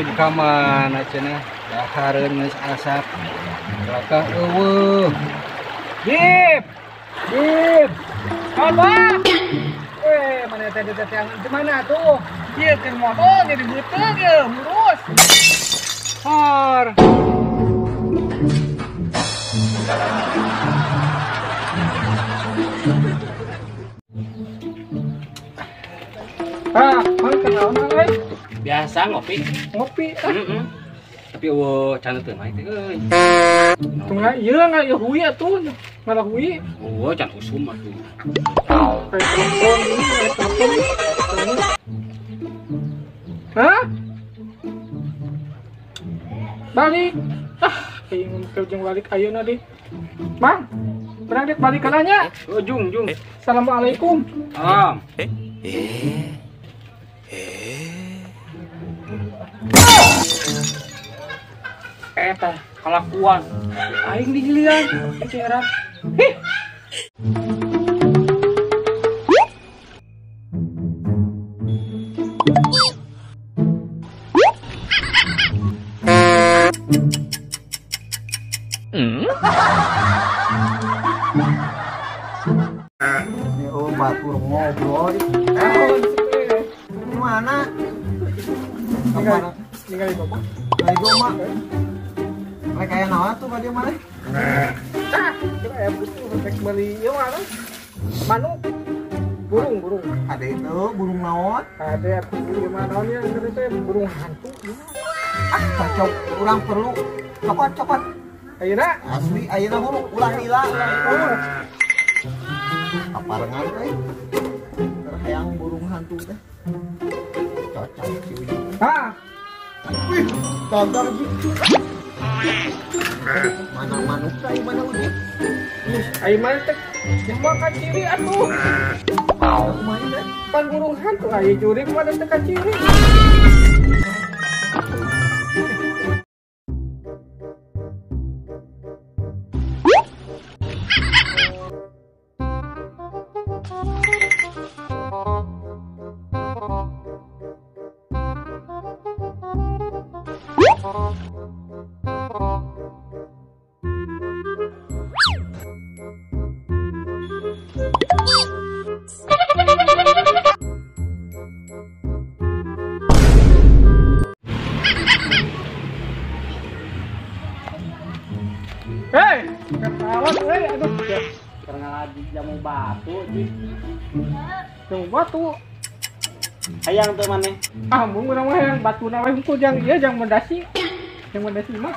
Jib kamana cenah dahareun geus asap lakah eueuh Jib apa mana tadi yang di mana tuh Jib kan motor jadi beuteung ya murus har mana kenal mana biasa ngopi tapi cantik tuh main euy tengah ieu enggak ya hui atuh ngalah hui can usum atuh telepon hah balik ingin jeung balik ayeuna deh Mang berang dek balik kananya jung assalamualaikum salam eta kalakuan aing dijilian eceran batur ngobrol gimana tinggal itu mah lagi mak mereka yang nawan tuh dia mana coba ya butuh rek beli ieu mana manuk burung ada itu burung naon ada aku beli mana nya teh burung hantu cocok kurang perlu copot ayeuna asli ayeuna burung ulah lila aparengan teh hayang burung hantu teh cocok si ujung wih gagal gitu mana manuk kayak mana ujung ayo mana teh cuma kaciri atuh main deh pan burung hantu ayo jurik mana teh kaciri Hei, ketahuan aduh. karena lagi jamu batu Jamu batu. hayang tuh maneh Mun urang mah yang batu na we hungkul jang ieu jang mendasi. Yang mendasi mah.